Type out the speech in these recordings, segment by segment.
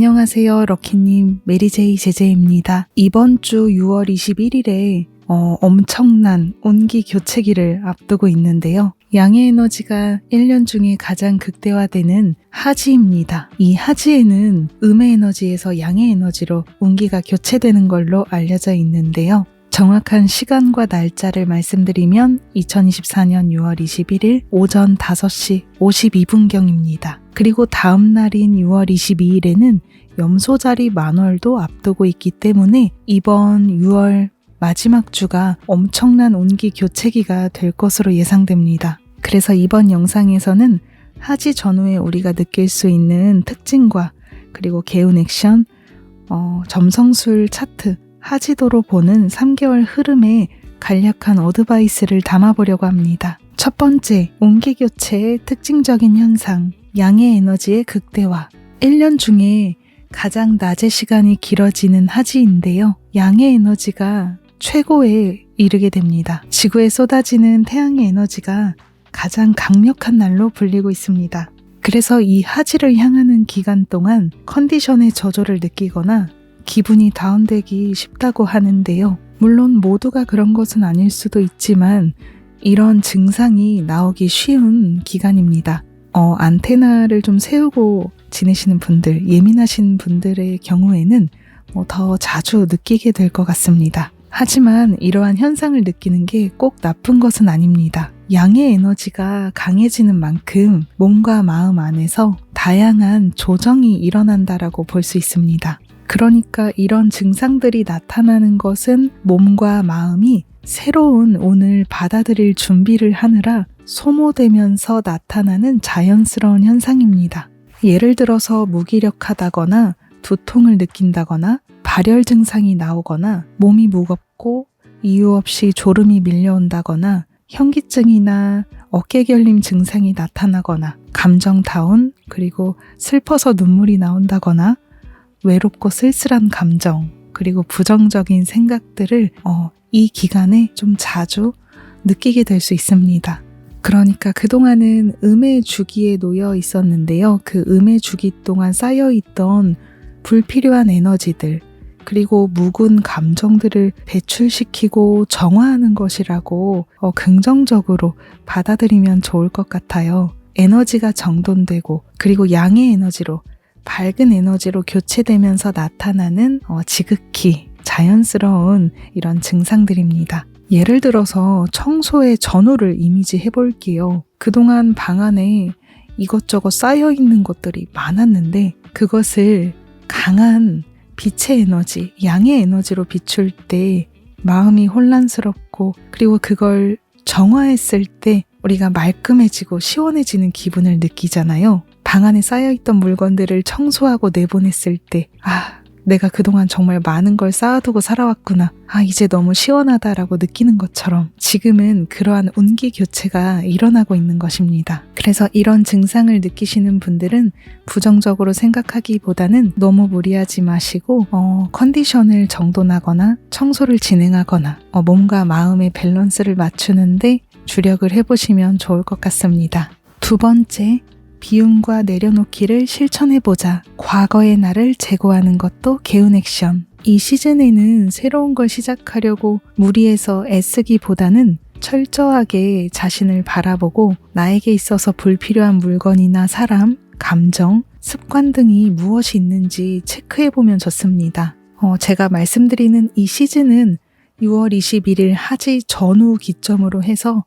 안녕하세요, 럭키님. 메리제이 제제입니다. 이번 주 6월 21일에 엄청난 온기 교체기를 앞두고 있는데요. 양의 에너지가 1년 중에 가장 극대화되는 하지입니다. 이 하지에는 음의 에너지에서 양의 에너지로 온기가 교체되는 걸로 알려져 있는데요. 정확한 시간과 날짜를 말씀드리면 2024년 6월 21일 오전 5시 52분경입니다. 그리고 다음 날인 6월 22일에는 염소자리 만월도 앞두고 있기 때문에 이번 6월 마지막 주가 엄청난 온기 교체기가 될 것으로 예상됩니다. 그래서 이번 영상에서는 하지 전후에 우리가 느낄 수 있는 특징과 그리고 개운 액션, 점성술 차트, 하지도로 보는 3개월 흐름에 간략한 어드바이스를 담아보려고 합니다. 첫 번째, 온기 교체의 특징적인 현상, 양의 에너지의 극대화. 1년 중에 가장 낮의 시간이 길어지는 하지인데요. 양의 에너지가 최고에 이르게 됩니다. 지구에 쏟아지는 태양의 에너지가 가장 강력한 날로 불리고 있습니다. 그래서 이 하지를 향하는 기간 동안 컨디션의 저조를 느끼거나 기분이 다운되기 쉽다고 하는데요. 물론 모두가 그런 것은 아닐 수도 있지만 이런 증상이 나오기 쉬운 기간입니다. 안테나를 좀 세우고 지내시는 분들, 예민하신 분들의 경우에는 더 자주 느끼게 될 것 같습니다. 하지만 이러한 현상을 느끼는 게 꼭 나쁜 것은 아닙니다. 양의 에너지가 강해지는 만큼 몸과 마음 안에서 다양한 조정이 일어난다라고 볼 수 있습니다. 그러니까 이런 증상들이 나타나는 것은 몸과 마음이 새로운 운을 받아들일 준비를 하느라 소모되면서 나타나는 자연스러운 현상입니다. 예를 들어서 무기력하다거나 두통을 느낀다거나 발열 증상이 나오거나 몸이 무겁고 이유 없이 졸음이 밀려온다거나 현기증이나 어깨 결림 증상이 나타나거나 감정 다운 그리고 슬퍼서 눈물이 나온다거나 외롭고 쓸쓸한 감정 그리고 부정적인 생각들을 이 기간에 좀 자주 느끼게 될 수 있습니다. 그러니까 그동안은 음의 주기에 놓여 있었는데요. 그 음의 주기 동안 쌓여있던 불필요한 에너지들 그리고 묵은 감정들을 배출시키고 정화하는 것이라고 긍정적으로 받아들이면 좋을 것 같아요. 에너지가 정돈되고 그리고 양의 에너지로 밝은 에너지로 교체되면서 나타나는 지극히 자연스러운 이런 증상들입니다. 예를 들어서 청소의 전후를 이미지해 볼게요. 그동안 방 안에 이것저것 쌓여있는 것들이 많았는데 그것을 강한 빛의 에너지, 양의 에너지로 비출 때 마음이 혼란스럽고 그리고 그걸 정화했을 때 우리가 말끔해지고 시원해지는 기분을 느끼잖아요. 방 안에 쌓여있던 물건들을 청소하고 내보냈을 때 내가 그동안 정말 많은 걸 쌓아두고 살아왔구나. 이제 너무 시원하다라고 느끼는 것처럼 지금은 그러한 온기 교체가 일어나고 있는 것입니다. 그래서 이런 증상을 느끼시는 분들은 부정적으로 생각하기보다는 너무 무리하지 마시고 컨디션을 정돈하거나 청소를 진행하거나 몸과 마음의 밸런스를 맞추는데 주력을 해보시면 좋을 것 같습니다. 두 번째, 비움과 내려놓기를 실천해보자. 과거의 나를 재고하는 것도 개운 액션. 이 시즌에는 새로운 걸 시작하려고 무리해서 애쓰기보다는 철저하게 자신을 바라보고 나에게 있어서 불필요한 물건이나 사람, 감정, 습관 등이 무엇이 있는지 체크해보면 좋습니다. 제가 말씀드리는 이 시즌은 6월 21일 하지 전후 기점으로 해서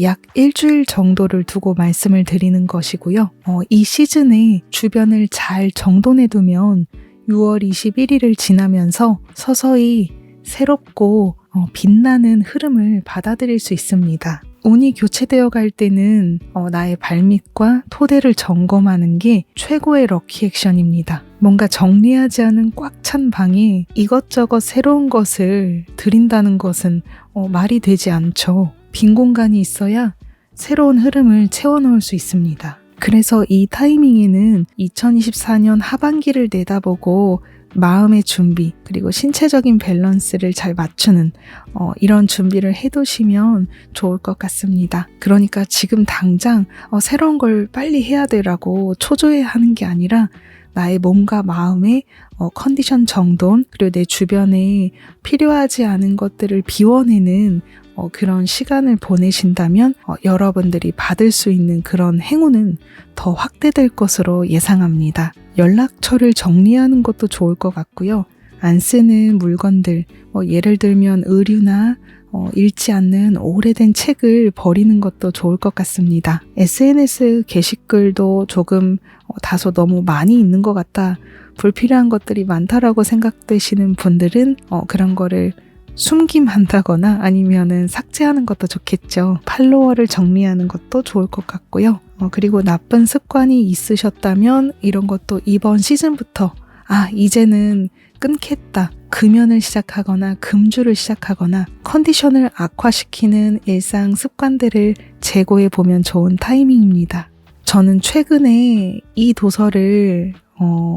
약 일주일 정도를 두고 말씀을 드리는 것이고요. 이 시즌에 주변을 잘 정돈해두면 6월 21일을 지나면서 서서히 새롭고 빛나는 흐름을 받아들일 수 있습니다. 운이 교체되어 갈 때는 나의 발밑과 토대를 점검하는 게 최고의 럭키 액션입니다. 뭔가 정리하지 않은 꽉 찬 방에 이것저것 새로운 것을 들인다는 것은 말이 되지 않죠. 빈 공간이 있어야 새로운 흐름을 채워넣을 수 있습니다. 그래서 이 타이밍에는 2024년 하반기를 내다보고 마음의 준비 그리고 신체적인 밸런스를 잘 맞추는 이런 준비를 해두시면 좋을 것 같습니다. 그러니까 지금 당장 새로운 걸 빨리 해야 되라고 초조해하는 게 아니라 나의 몸과 마음의 컨디션 정돈, 그리고 내 주변에 필요하지 않은 것들을 비워내는 그런 시간을 보내신다면 여러분들이 받을 수 있는 그런 행운은 더 확대될 것으로 예상합니다. 연락처를 정리하는 것도 좋을 것 같고요. 안 쓰는 물건들, 예를 들면 의류나 읽지 않는 오래된 책을 버리는 것도 좋을 것 같습니다. SNS 게시글도 조금 다소 너무 많이 있는 것 같다, 불필요한 것들이 많다라고 생각되시는 분들은 그런 거를 숨김한다거나 아니면은 삭제하는 것도 좋겠죠. 팔로워를 정리하는 것도 좋을 것 같고요. 그리고 나쁜 습관이 있으셨다면 이런 것도 이번 시즌부터 이제는 끊겠다, 금연을 시작하거나 금주를 시작하거나 컨디션을 악화시키는 일상 습관들을 제고해 보면 좋은 타이밍입니다. 저는 최근에 이 도서를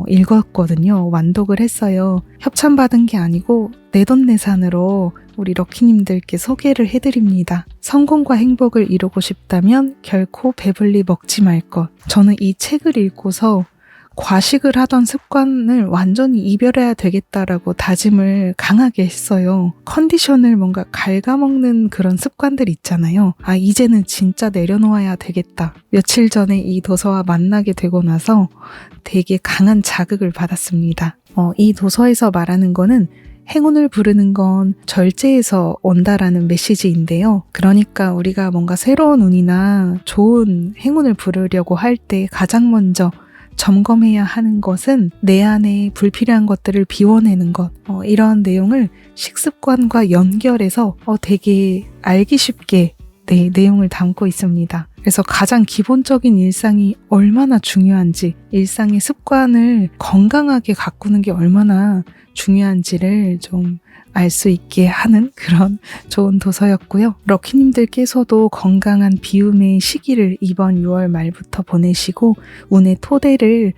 읽었거든요. 완독을 했어요. 협찬받은 게 아니고 내돈내산으로 우리 럭키님들께 소개를 해드립니다. 성공과 행복을 이루고 싶다면 결코 배불리 먹지 말 것. 저는 이 책을 읽고서 과식을 하던 습관을 완전히 이별해야 되겠다라고 다짐을 강하게 했어요. 컨디션을 뭔가 갉아먹는 그런 습관들 있잖아요. 이제는 진짜 내려놓아야 되겠다. 며칠 전에 이 도서와 만나게 되고 나서 되게 강한 자극을 받았습니다. 이 도서에서 말하는 거는 행운을 부르는 건 절제에서 온다라는 메시지인데요. 그러니까 우리가 뭔가 새로운 운이나 좋은 행운을 부르려고 할 때 가장 먼저 점검해야 하는 것은 내 안에 불필요한 것들을 비워내는 것, 이런 내용을 식습관과 연결해서 되게 알기 쉽게 내용을 담고 있습니다. 그래서 가장 기본적인 일상이 얼마나 중요한지, 일상의 습관을 건강하게 가꾸는 게 얼마나 중요한지를 좀 알 수 있게 하는 그런 좋은 도서였고요. 럭키님들께서도 건강한 비움의 시기를 이번 6월 말부터 보내시고 운의 토대를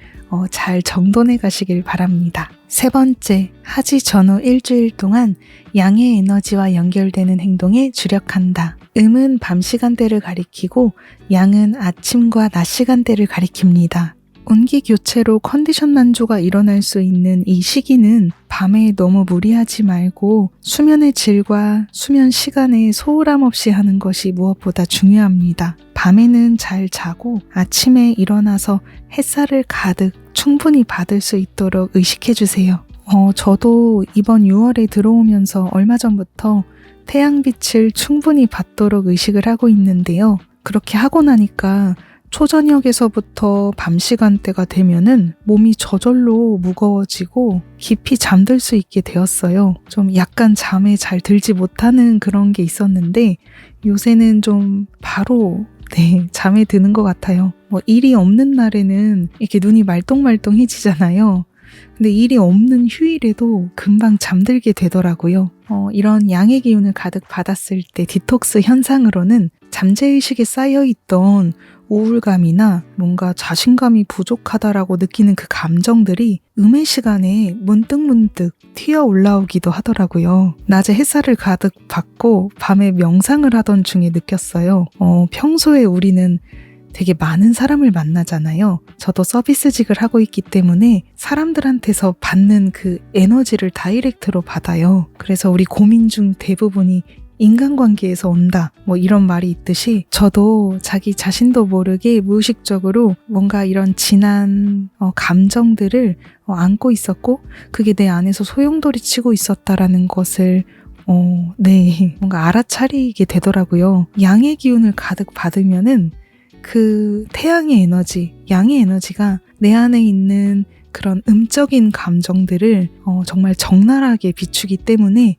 잘 정돈해 가시길 바랍니다. 세 번째, 하지 전후 일주일 동안 양의 에너지와 연결되는 행동에 주력한다. 음은 밤 시간대를 가리키고 양은 아침과 낮 시간대를 가리킵니다. 운기 교체로 컨디션 난조가 일어날 수 있는 이 시기는 밤에 너무 무리하지 말고 수면의 질과 수면 시간에 소홀함 없이 하는 것이 무엇보다 중요합니다. 밤에는 잘 자고 아침에 일어나서 햇살을 가득 충분히 받을 수 있도록 의식해주세요. 저도 이번 6월에 들어오면서 얼마 전부터 태양빛을 충분히 받도록 의식을 하고 있는데요. 그렇게 하고 나니까 초저녁에서부터 밤 시간대가 되면은 몸이 저절로 무거워지고 깊이 잠들 수 있게 되었어요. 좀 약간 잠에 잘 들지 못하는 그런 게 있었는데 요새는 좀 바로 잠에 드는 것 같아요. 일이 없는 날에는 이렇게 눈이 말똥말똥해지잖아요. 근데 일이 없는 휴일에도 금방 잠들게 되더라고요. 이런 양의 기운을 가득 받았을 때 디톡스 현상으로는 잠재의식에 쌓여있던 우울감이나 뭔가 자신감이 부족하다라고 느끼는 그 감정들이 음의 시간에 문득문득 튀어 올라오기도 하더라고요. 낮에 햇살을 가득 받고 밤에 명상을 하던 중에 느꼈어요. 평소에 우리는 되게 많은 사람을 만나잖아요. 저도 서비스직을 하고 있기 때문에 사람들한테서 받는 그 에너지를 다이렉트로 받아요. 그래서 우리 고민 중 대부분이 인간관계에서 온다, 이런 말이 있듯이 저도 자기 자신도 모르게 무의식적으로 뭔가 이런 진한 감정들을 안고 있었고 그게 내 안에서 소용돌이 치고 있었다라는 것을 뭔가 알아차리게 되더라고요. 양의 기운을 가득 받으면은 그 태양의 에너지, 양의 에너지가 내 안에 있는 그런 음적인 감정들을 정말 적나라하게 비추기 때문에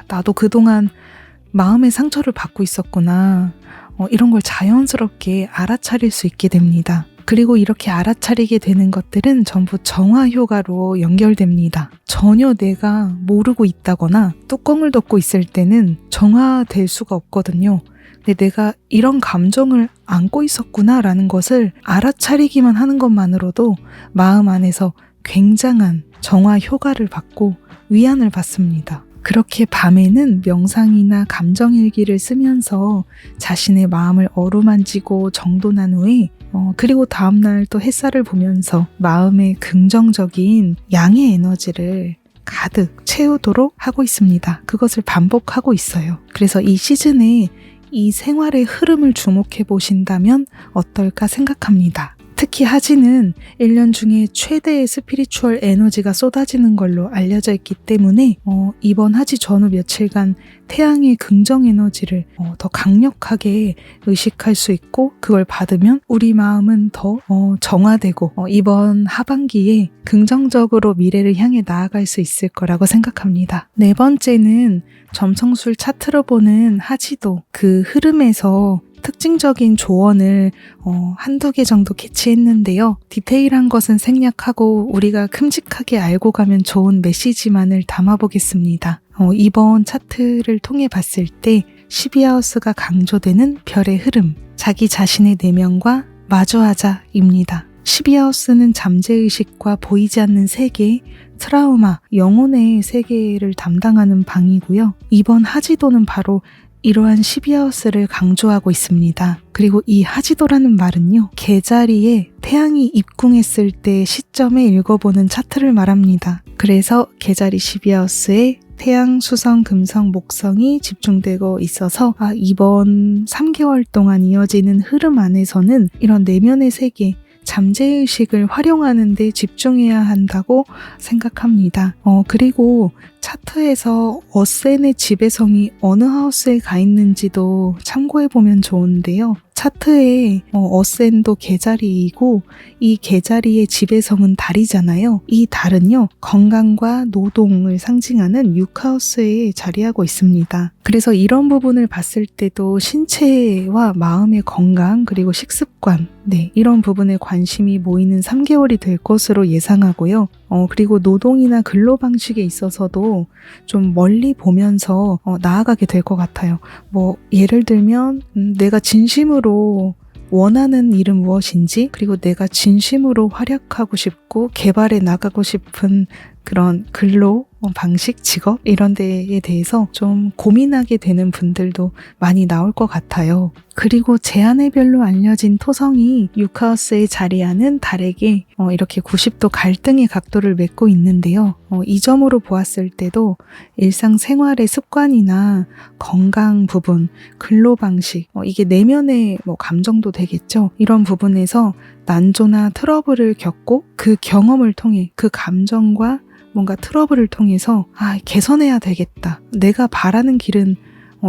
나도 그동안 마음의 상처를 받고 있었구나, 이런 걸 자연스럽게 알아차릴 수 있게 됩니다. 그리고 이렇게 알아차리게 되는 것들은 전부 정화 효과로 연결됩니다. 전혀 내가 모르고 있다거나 뚜껑을 덮고 있을 때는 정화될 수가 없거든요. 근데 내가 이런 감정을 안고 있었구나라는 것을 알아차리기만 하는 것만으로도 마음 안에서 굉장한 정화 효과를 받고 위안을 받습니다. 그렇게 밤에는 명상이나 감정일기를 쓰면서 자신의 마음을 어루만지고 정돈한 후에 그리고 다음날 또 햇살을 보면서 마음의 긍정적인 양의 에너지를 가득 채우도록 하고 있습니다. 그것을 반복하고 있어요. 그래서 이 시즌에 이 생활의 흐름을 주목해 보신다면 어떨까 생각합니다. 특히 하지는 1년 중에 최대의 스피리추얼 에너지가 쏟아지는 걸로 알려져 있기 때문에 이번 하지 전후 며칠간 태양의 긍정 에너지를 더 강력하게 의식할 수 있고 그걸 받으면 우리 마음은 더 정화되고 이번 하반기에 긍정적으로 미래를 향해 나아갈 수 있을 거라고 생각합니다. 네 번째는 점성술 차트로 보는 하지도 그 흐름에서 특징적인 조언을 한두 개 정도 캐치했는데요. 디테일한 것은 생략하고 우리가 큼직하게 알고 가면 좋은 메시지만을 담아보겠습니다. 이번 차트를 통해 봤을 때 12하우스가 강조되는 별의 흐름, 자기 자신의 내면과 마주하자입니다. 12하우스는 잠재의식과 보이지 않는 세계, 트라우마, 영혼의 세계를 담당하는 방이고요. 이번 하지도는 바로 이러한 12하우스를 강조하고 있습니다. 그리고 이 하지도라는 말은요, 계자리에 태양이 입궁했을 때 시점에 읽어보는 차트를 말합니다. 그래서 계자리 12하우스에 태양, 수성, 금성, 목성이 집중되고 있어서 이번 3개월 동안 이어지는 흐름 안에서는 이런 내면의 세계, 잠재의식을 활용하는 데 집중해야 한다고 생각합니다. 그리고 차트에서 어센의 지배성이 어느 하우스에 가 있는지도 참고해보면 좋은데요. 차트에 어센도 계자리이고 이 계자리의 지배성은 달이잖아요. 이 달은요, 건강과 노동을 상징하는 6하우스에 자리하고 있습니다. 그래서 이런 부분을 봤을 때도 신체와 마음의 건강 그리고 식습관, 이런 부분에 관심이 모이는 3개월이 될 것으로 예상하고요. 그리고 노동이나 근로 방식에 있어서도 좀 멀리 보면서 나아가게 될 것 같아요. 예를 들면 내가 진심으로 원하는 일은 무엇인지, 그리고 내가 진심으로 활약하고 싶고 개발해 나가고 싶은 그런 근로 방식, 직업 이런 데에 대해서 좀 고민하게 되는 분들도 많이 나올 것 같아요. 그리고 제한의 별로 알려진 토성이 6하우스에 자리하는 달에게 이렇게 90도 갈등의 각도를 맺고 있는데요. 이 점으로 보았을 때도 일상생활의 습관이나 건강 부분, 근로 방식, 이게 내면의 감정도 되겠죠. 이런 부분에서 난조나 트러블을 겪고 그 경험을 통해 그 감정과 뭔가 트러블을 통해서 개선해야 되겠다. 내가 바라는 길은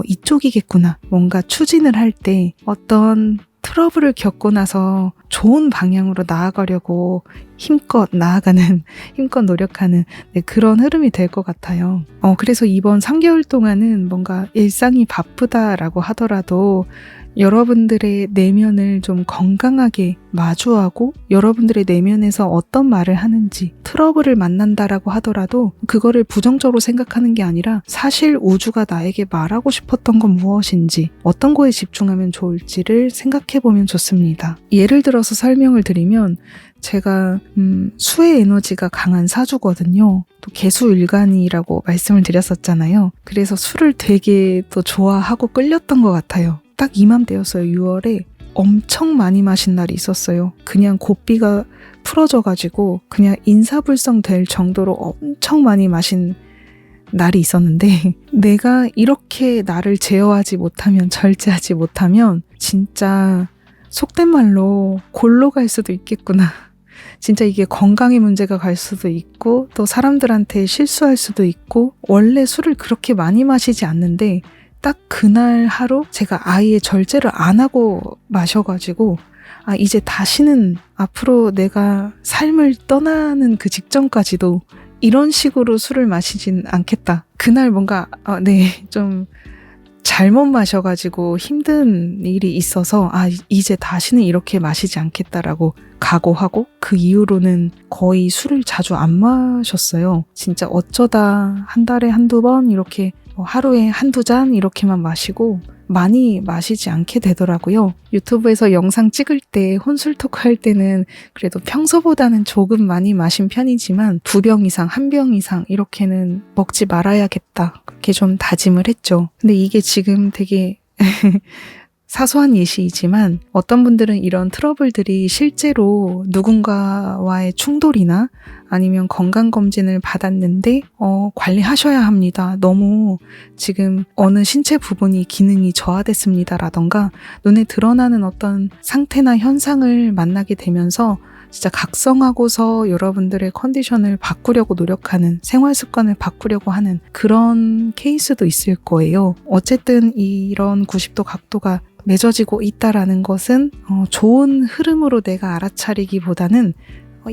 이쪽이겠구나. 뭔가 추진을 할 때 어떤 트러블을 겪고 나서 좋은 방향으로 나아가려고 힘껏 노력하는 그런 흐름이 될 것 같아요. 그래서 이번 3개월 동안은 뭔가 일상이 바쁘다라고 하더라도 여러분들의 내면을 좀 건강하게 마주하고 여러분들의 내면에서 어떤 말을 하는지, 트러블을 만난다라고 하더라도 그거를 부정적으로 생각하는 게 아니라 사실 우주가 나에게 말하고 싶었던 건 무엇인지, 어떤 거에 집중하면 좋을지를 생각해보면 좋습니다. 예를 들어서 설명을 드리면 제가 수의 에너지가 강한 사주거든요. 또 개수일간이라고 말씀을 드렸었잖아요. 그래서 수를 되게 또 좋아하고 끌렸던 것 같아요. 딱 이맘때였어요. 6월에 엄청 많이 마신 날이 있었어요. 그냥 고삐가 풀어져가지고 그냥 인사불성 될 정도로 엄청 많이 마신 날이 있었는데 내가 이렇게 나를 제어하지 못하면, 절제하지 못하면 진짜 속된 말로 골로 갈 수도 있겠구나. 진짜 이게 건강의 문제가 갈 수도 있고 또 사람들한테 실수할 수도 있고, 원래 술을 그렇게 많이 마시지 않는데 딱 그날 하루 제가 아예 절제를 안 하고 마셔가지고 이제 다시는 앞으로 내가 삶을 떠나는 그 직전까지도 이런 식으로 술을 마시진 않겠다. 그날 뭔가 좀 잘못 마셔가지고 힘든 일이 있어서 이제 다시는 이렇게 마시지 않겠다라고 각오하고 그 이후로는 거의 술을 자주 안 마셨어요. 진짜 어쩌다 한 달에 한두 번 이렇게 하루에 한두 잔 이렇게만 마시고 많이 마시지 않게 되더라고요. 유튜브에서 영상 찍을 때 혼술 토크 할 때는 그래도 평소보다는 조금 많이 마신 편이지만 2병 이상, 1병 이상 이렇게는 먹지 말아야겠다. 그렇게 좀 다짐을 했죠. 근데 이게 지금 되게 사소한 예시이지만 어떤 분들은 이런 트러블들이 실제로 누군가와의 충돌이나 아니면 건강검진을 받았는데 관리하셔야 합니다. 너무 지금 어느 신체 부분이 기능이 저하됐습니다 라던가 눈에 드러나는 어떤 상태나 현상을 만나게 되면서 진짜 각성하고서 여러분들의 컨디션을 바꾸려고 노력하는, 생활 습관을 바꾸려고 하는 그런 케이스도 있을 거예요. 어쨌든 이런 90도 각도가 맺어지고 있다라는 것은 좋은 흐름으로 내가 알아차리기보다는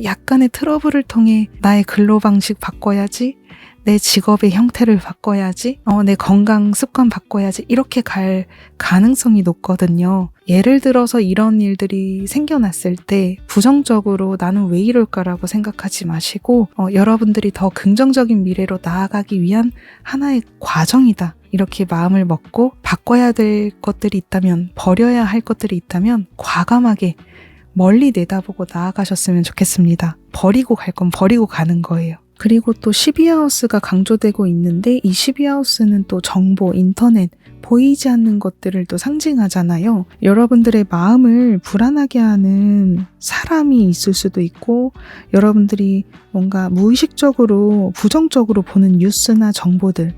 약간의 트러블을 통해 나의 근로 방식 바꿔야지, 내 직업의 형태를 바꿔야지, 내 건강 습관 바꿔야지 이렇게 갈 가능성이 높거든요. 예를 들어서 이런 일들이 생겨났을 때 부정적으로 나는 왜 이럴까라고 생각하지 마시고 여러분들이 더 긍정적인 미래로 나아가기 위한 하나의 과정이다. 이렇게 마음을 먹고 바꿔야 될 것들이 있다면, 버려야 할 것들이 있다면 과감하게 멀리 내다보고 나아가셨으면 좋겠습니다. 버리고 갈 건 버리고 가는 거예요. 그리고 또 12하우스가 강조되고 있는데 이 12하우스는 또 정보, 인터넷, 보이지 않는 것들을 또 상징하잖아요. 여러분들의 마음을 불안하게 하는 사람이 있을 수도 있고 여러분들이 뭔가 무의식적으로 부정적으로 보는 뉴스나 정보들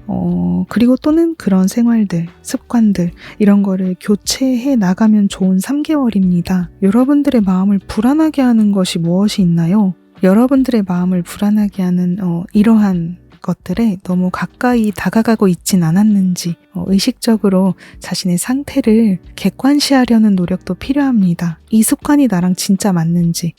그리고 또는 그런 생활들, 습관들 이런 거를 교체해 나가면 좋은 3개월입니다. 여러분들의 마음을 불안하게 하는 것이 무엇이 있나요? 여러분들의 마음을 불안하게 하는 이러한 것들에 너무 가까이 다가가고 있진 않았는지 의식적으로 자신의 상태를 객관시하려는 노력도 필요합니다. 이 습관이 나랑 진짜 맞는지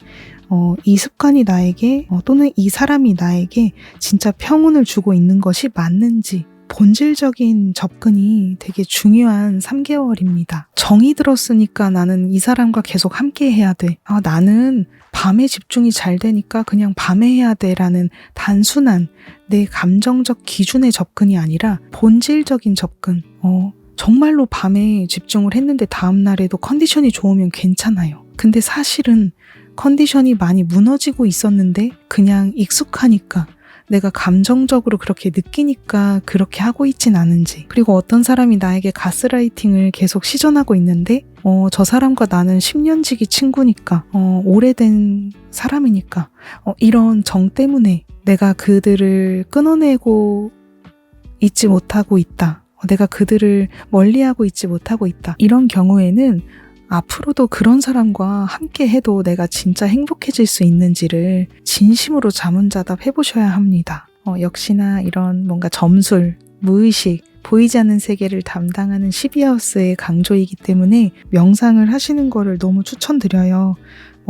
이 습관이 나에게 또는 이 사람이 나에게 진짜 평온을 주고 있는 것이 맞는지 본질적인 접근이 되게 중요한 3개월입니다. 정이 들었으니까 나는 이 사람과 계속 함께 해야 돼. 나는 밤에 집중이 잘 되니까 그냥 밤에 해야 돼 라는 단순한 내 감정적 기준의 접근이 아니라 본질적인 접근. 정말로 밤에 집중을 했는데 다음날에도 컨디션이 좋으면 괜찮아요. 근데 사실은 컨디션이 많이 무너지고 있었는데 그냥 익숙하니까 내가 감정적으로 그렇게 느끼니까 그렇게 하고 있진 않은지, 그리고 어떤 사람이 나에게 가스라이팅을 계속 시전하고 있는데 저 사람과 나는 10년지기 친구니까 오래된 사람이니까 이런 정 때문에 내가 그들을 끊어내고 있지 못하고 있다. 내가 그들을 멀리하고 있지 못하고 있다. 이런 경우에는 앞으로도 그런 사람과 함께 해도 내가 진짜 행복해질 수 있는지를 진심으로 자문자답 해보셔야 합니다. 역시나 이런 뭔가 점술, 무의식, 보이지 않는 세계를 담당하는 12하우스의 강조이기 때문에 명상을 하시는 거를 너무 추천드려요.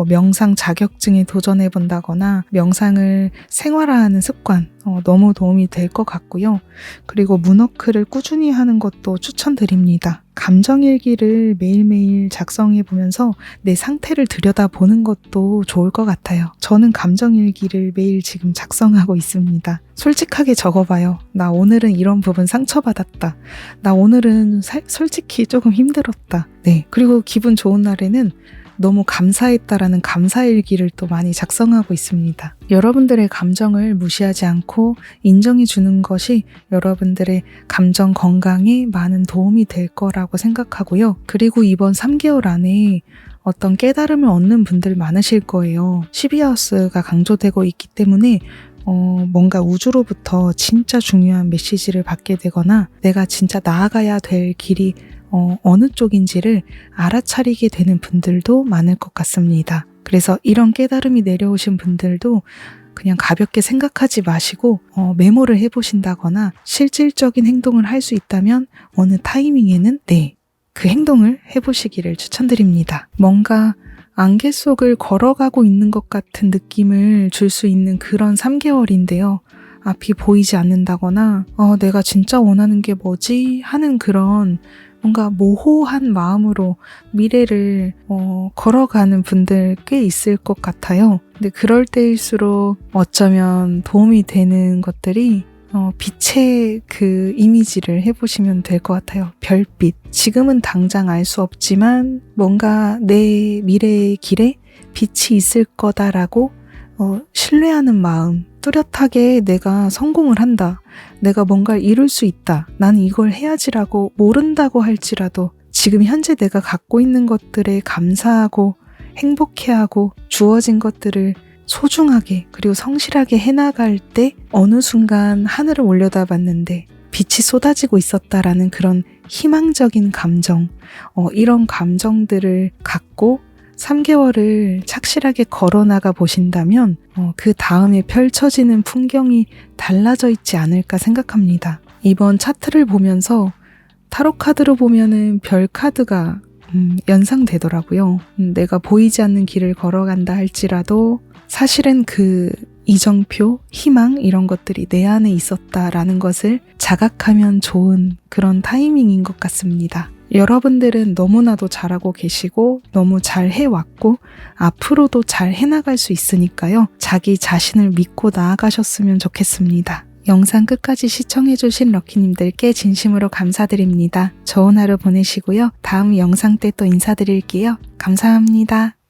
명상 자격증에 도전해본다거나 명상을 생활화하는 습관 너무 도움이 될 것 같고요. 그리고 문워크를 꾸준히 하는 것도 추천드립니다. 감정일기를 매일매일 작성해보면서 내 상태를 들여다보는 것도 좋을 것 같아요. 저는 감정일기를 매일 지금 작성하고 있습니다. 솔직하게 적어봐요. 나 오늘은 이런 부분 상처받았다. 나 오늘은 솔직히 조금 힘들었다. 네. 그리고 기분 좋은 날에는 너무 감사했다라는 감사일기를 또 많이 작성하고 있습니다. 여러분들의 감정을 무시하지 않고 인정해주는 것이 여러분들의 감정 건강에 많은 도움이 될 거라고 생각하고요. 그리고 이번 3개월 안에 어떤 깨달음을 얻는 분들 많으실 거예요. 12하우스가 강조되고 있기 때문에 뭔가 우주로부터 진짜 중요한 메시지를 받게 되거나 내가 진짜 나아가야 될 길이 어느 쪽인지를 알아차리게 되는 분들도 많을 것 같습니다. 그래서 이런 깨달음이 내려오신 분들도 그냥 가볍게 생각하지 마시고 메모를 해보신다거나 실질적인 행동을 할 수 있다면 어느 타이밍에는 그 행동을 해보시기를 추천드립니다. 뭔가 안개 속을 걸어가고 있는 것 같은 느낌을 줄 수 있는 그런 3개월인데요. 앞이 보이지 않는다거나 내가 진짜 원하는 게 뭐지? 하는 그런 뭔가 모호한 마음으로 미래를 걸어가는 분들 꽤 있을 것 같아요. 근데 그럴 때일수록 어쩌면 도움이 되는 것들이 빛의 그 이미지를 해보시면 될 것 같아요. 별빛. 지금은 당장 알 수 없지만 뭔가 내 미래의 길에 빛이 있을 거다라고 신뢰하는 마음. 뚜렷하게 내가 성공을 한다. 내가 뭔가를 이룰 수 있다. 나는 이걸 해야지라고 모른다고 할지라도 지금 현재 내가 갖고 있는 것들에 감사하고 행복해하고 주어진 것들을 소중하게 그리고 성실하게 해나갈 때 어느 순간 하늘을 올려다봤는데 빛이 쏟아지고 있었다라는 그런 희망적인 감정, 이런 감정들을 갖고 3개월을 착실하게 걸어나가 보신다면 그 다음에 펼쳐지는 풍경이 달라져 있지 않을까 생각합니다. 이번 차트를 보면서 타로 카드로 보면은 별 카드가 연상되더라고요. 내가 보이지 않는 길을 걸어간다 할지라도 사실은 그 이정표, 희망 이런 것들이 내 안에 있었다라는 것을 자각하면 좋은 그런 타이밍인 것 같습니다. 여러분들은 너무나도 잘하고 계시고 너무 잘 해왔고 앞으로도 잘 해나갈 수 있으니까요. 자기 자신을 믿고 나아가셨으면 좋겠습니다. 영상 끝까지 시청해주신 럭키님들께 진심으로 감사드립니다. 좋은 하루 보내시고요. 다음 영상 때 또 인사드릴게요. 감사합니다.